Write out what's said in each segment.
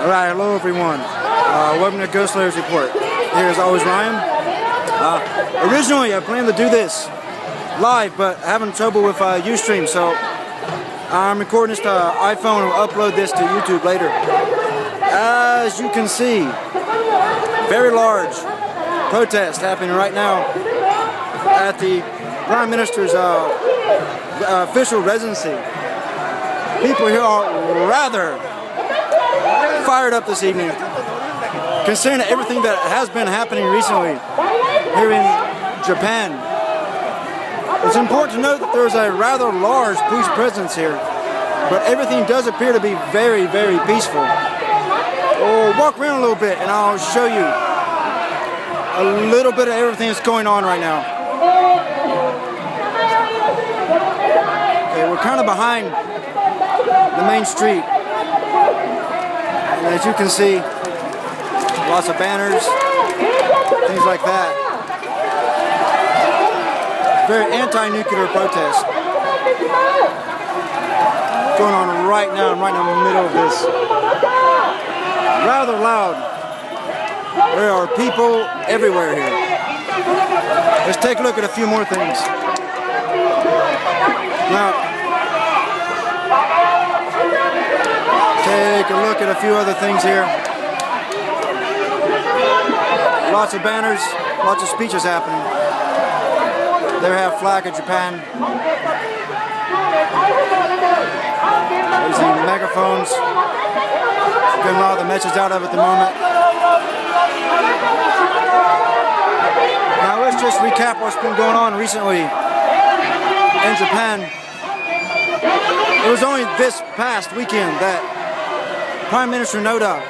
Alright, hello everyone. Welcome to Ghost Layers Report. Here as always Ryan. Originally I planned to do this live, but having trouble with Ustream, so I'm recording this to iPhone and will upload this to YouTube later. As you can see, very large protest happening right now at the Prime Minister's official residency. People here are rather fired up this evening, considering everything that has been happening recently here in Japan. It's important to note that there's a rather large police presence here, but everything does appear to be very, very peaceful. We'll walk around a little bit and I'll show you a little bit of everything that's going on right now. Okay, we're kind of behind the main street. And as you can see, lots of banners, things like that. Very anti-nuclear protest going on right now. I'm right in the middle of this. Rather loud. There are people everywhere here. Let's take a look at a few more things. Now, take a look at a few other things here. Lots of banners, lots of speeches happening. They have flag of Japan. There's the megaphones. Getting a lot of the message out of at the moment. Now let's just recap what's been going on recently in Japan. It was only this past weekend that Prime Minister Noda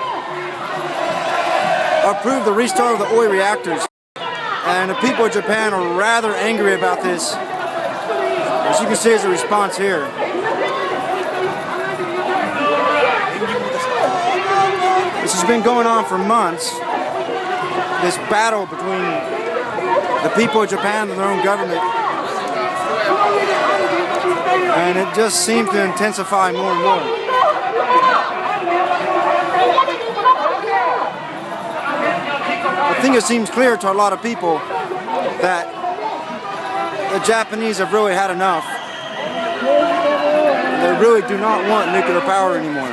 approved the restart of the oil reactors, and the people of Japan are rather angry about this. As you can see, as a response here. This has been going on for months, this battle between the people of Japan and their own government, and it just seems to intensify more and more. I think it seems clear to a lot of people that the Japanese have really had enough. They really do not want nuclear power anymore.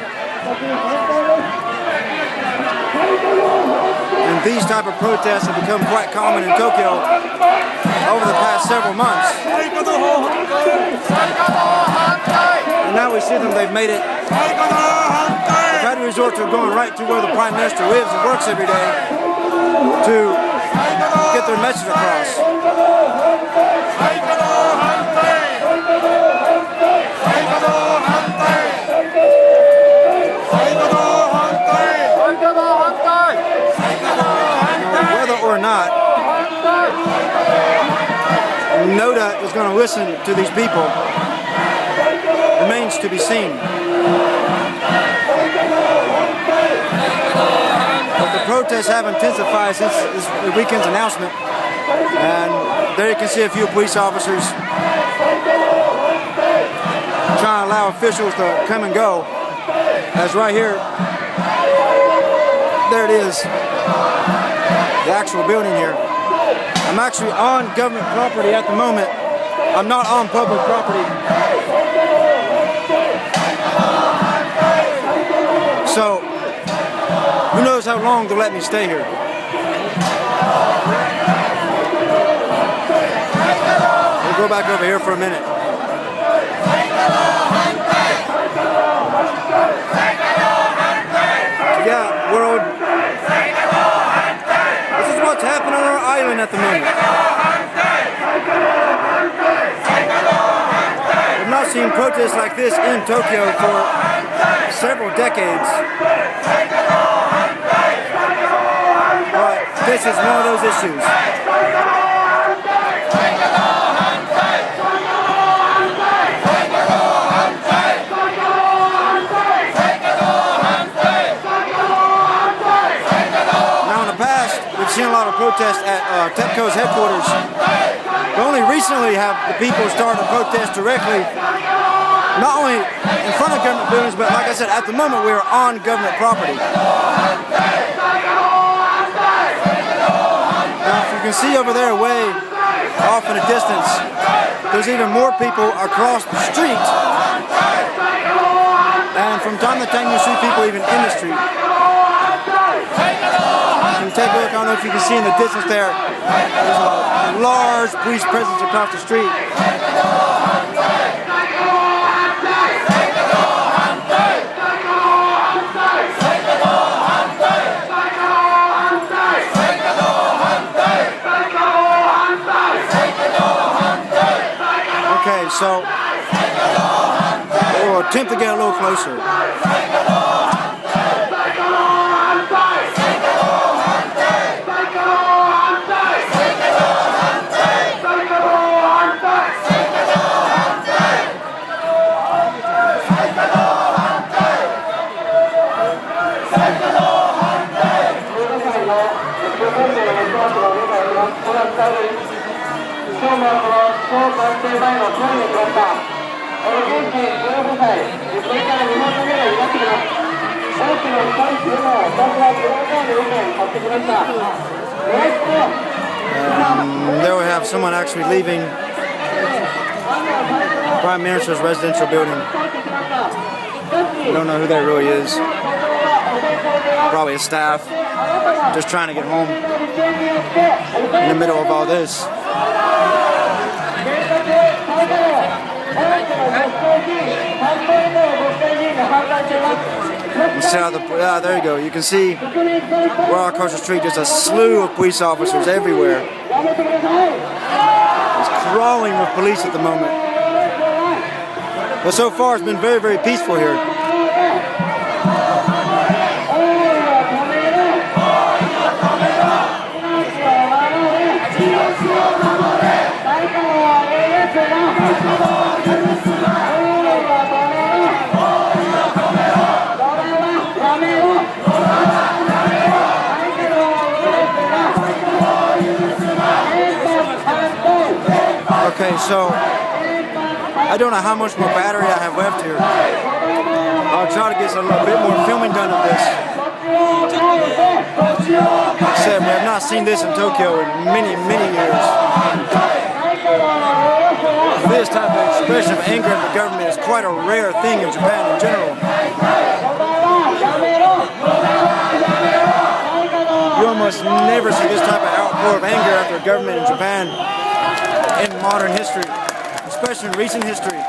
And these type of protests have become quite common in Tokyo over the past several months. And now we see them, they've made it. They've had to resort to going right to where the Prime Minister lives and works every day to get their message across. Whether or not Noda is going to listen to these people remains to be seen. But the protests have intensified since this weekend's announcement, and there you can see a few police officers trying to allow officials to come and go. As right here, there it is, the actual building here. I'm actually on government property at the moment. I'm not on public property. So, who knows how long they'll let me stay here. We'll go back over here for a minute. Yeah, world. This is what's happening on our island at the moment. I've not seen protests like this in Tokyo for several decades. But this is one of those issues. Now in the past, we've seen a lot of protests at TEPCO's headquarters. But only recently have the people started to protest directly not only in front of government buildings, but like I said, at the moment we are on government property. Now, if you can see over there, way off in the distance, there's even more people across the street. And from time to time, you see people even in the street. You can take a look. I don't know if you can see in the distance there. There's a large police presence across the street. Okay, so we'll attempt to get a little closer. There we have someone actually leaving Prime Minister's residential building. I don't know who that really is. Probably a staff just trying to get home in the middle of all this. There you go. You can see right across the street, there's a slew of police officers everywhere. It's crawling with police at the moment. But so far, it's been very, very peaceful here. Okay, so I don't know how much more battery I have left here. I'll try to get a little bit more filming done of this. Like I said, we have not seen this in Tokyo in many, many years. This type of expression of anger at the government is quite a rare thing in Japan in general. You almost never see this type of outpour of anger after a government in Japan in modern history, especially in recent history.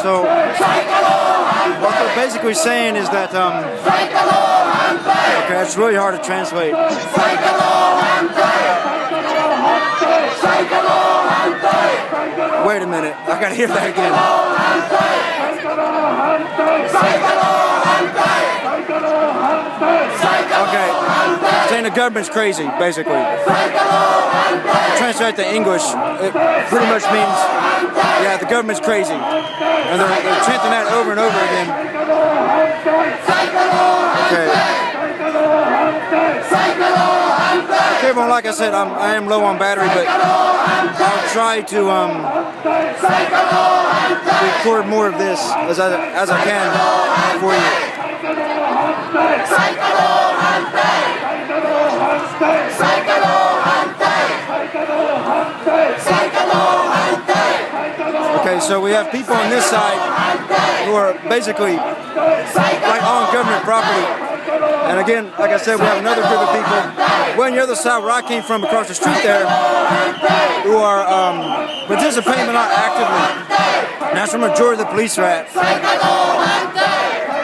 So what they're basically saying is that okay, it's really hard to translate. Wait a minute, I gotta hear that again. Okay, saying the government's crazy, basically. Translate to English, it pretty much means, yeah, the government's crazy. And they're chanting that over and over again. Okay. Okay, well, like I said, I am low on battery, but I'll try to record more of this as I can for you. Okay, so we have people on this side who are basically like on government property. And again, like I said, we have another group of people way on the other side where I came from across the street there who are participating but not actively. And that's where the majority of the police are at.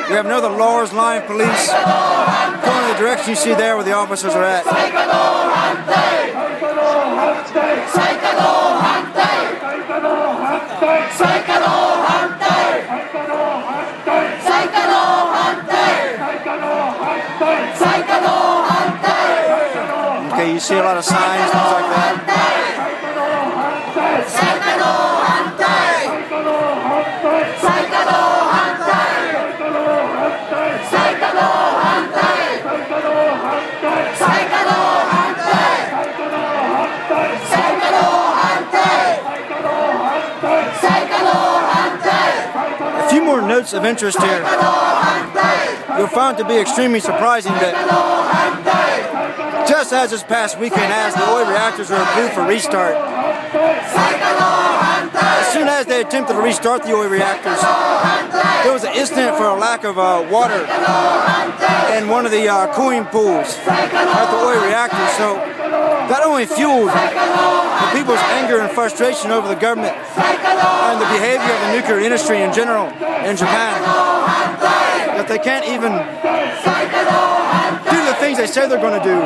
We have another Lars line police going in the direction you see there where the officers are at. Okay, you see a lot of signs, things like that. A few more notes of interest here. You'll find it to be extremely surprising that just as this past weekend, as the oil reactors were approved for restart, as soon as they attempted to restart the oil reactors, there was an incident for a lack of water in one of the cooling pools at the oil reactor. So that only fueled the people's anger and frustration over the government and the behavior of the nuclear industry in general in Japan. That they can't even do the things they say they're going to do.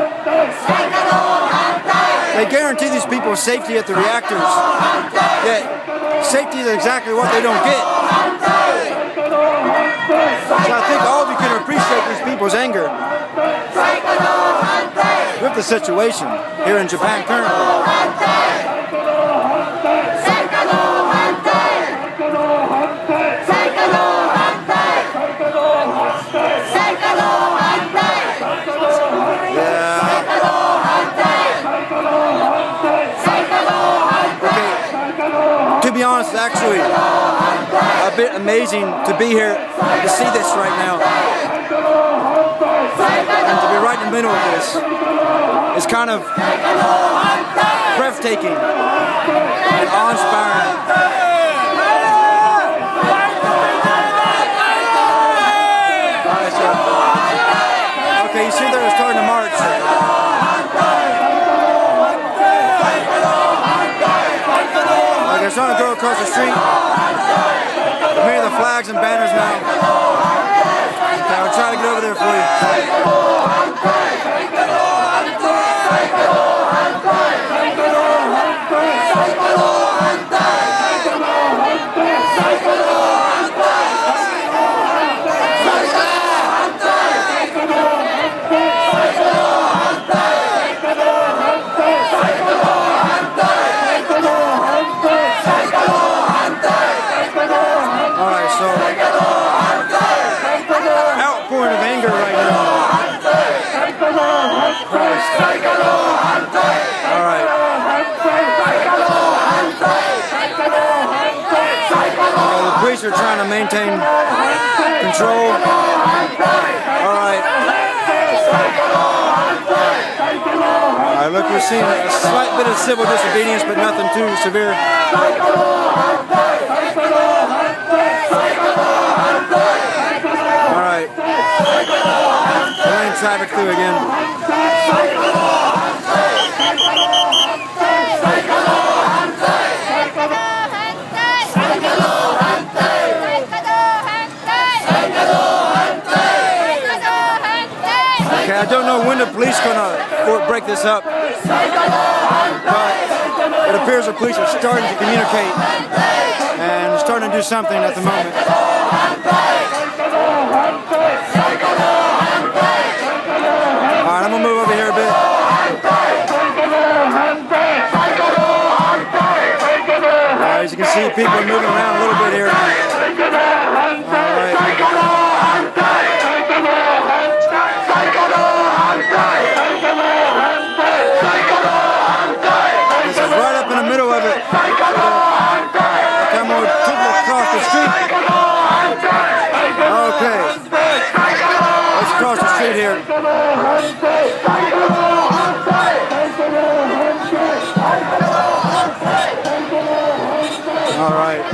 They guarantee these people safety at the reactors, yet safety is exactly what they don't get. So I think all of you can appreciate these people's anger with the situation here in Japan currently. To be honest, it's actually a bit amazing to be here to see this right now. And to be right in the middle of this is kind of breathtaking and awe-inspiring. Okay, you see they're starting to march. They're starting to go across the street. I'm hearing the flags and banners now. Okay, I'll try to get over there for you. Outpouring of anger right now. Alright. The police are trying to maintain control. Alright. Alright, look, we're seeing a slight bit of civil disobedience, but nothing too severe. Alright. Running traffic through again. Okay, I don't know when the police are gonna break this up, but it appears the police are starting to communicate and starting to do something at the moment. Alright, I'm gonna move over here a bit. As you can see, people are moving around a little bit here. Alright. This is right up in the middle of it. Come on, people across the street. Okay. Let's cross the street here. Alright.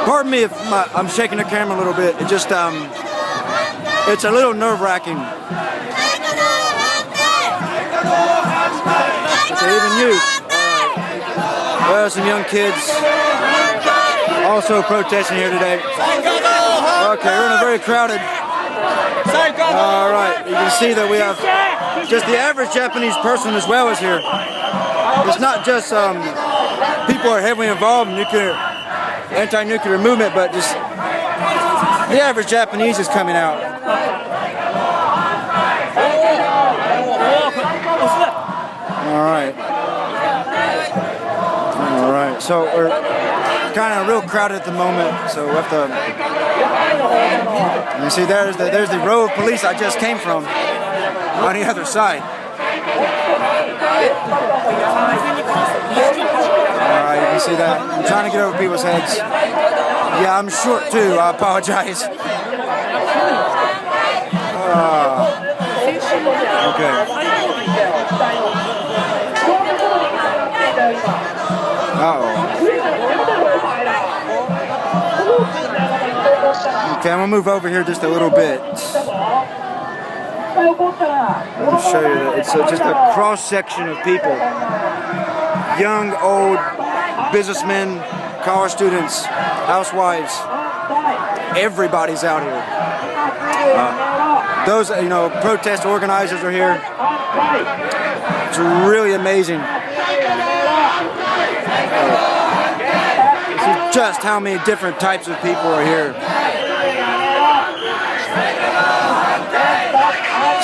Pardon me if I'm shaking the camera a little bit. It just, it's a little nerve-wracking. So even youth, well, some young kids also protesting here today. Okay, we're in a very crowded. All right, you can see that we have just the average Japanese person as well as here. It's not just people are heavily involved in anti-nuclear movement, but just the average Japanese is coming out. All right. All right. So we're kind of real crowded at the moment. So we have to. You see, there's the row of police I just came from on the other side. All right, you can see that. I'm trying to get over people's heads. Yeah, I'm short too. I apologize. Okay. Uh-oh. Okay, I'm gonna move over here just a little bit. Let me show you that. It's just a cross-section of people. Young, old, businessmen, college students, housewives. Everybody's out here. Those, protest organizers are here. It's really amazing. This is just how many different types of people are here.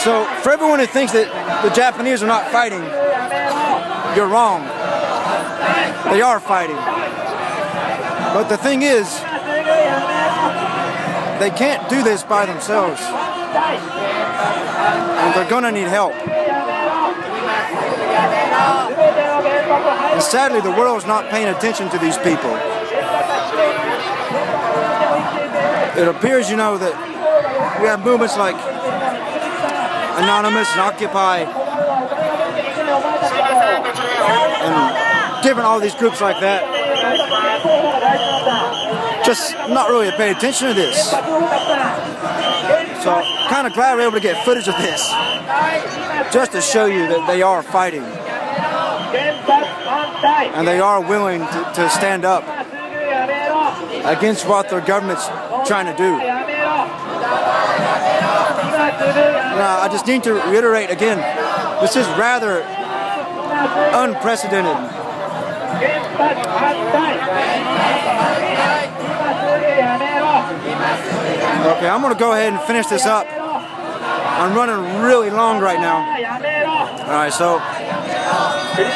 So, for everyone who thinks that the Japanese are not fighting, you're wrong. They are fighting. But the thing is, they can't do this by themselves. And they're gonna need help. And sadly, the world's not paying attention to these people. It appears, that we have movements like Anonymous and Occupy and different, all these groups like that, just not really paying attention to this. So kind of glad we're able to get footage of this, just to show you that they are fighting. And they are willing to stand up against what their government's trying to do. I just need to reiterate again, this is rather unprecedented. Okay, I'm gonna go ahead and finish this up. I'm running really long right now. Alright, so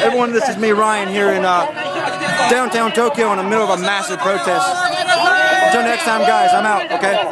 everyone, this is me, Ryan, here in downtown Tokyo in the middle of a massive protest. Until next time, guys, I'm out, okay?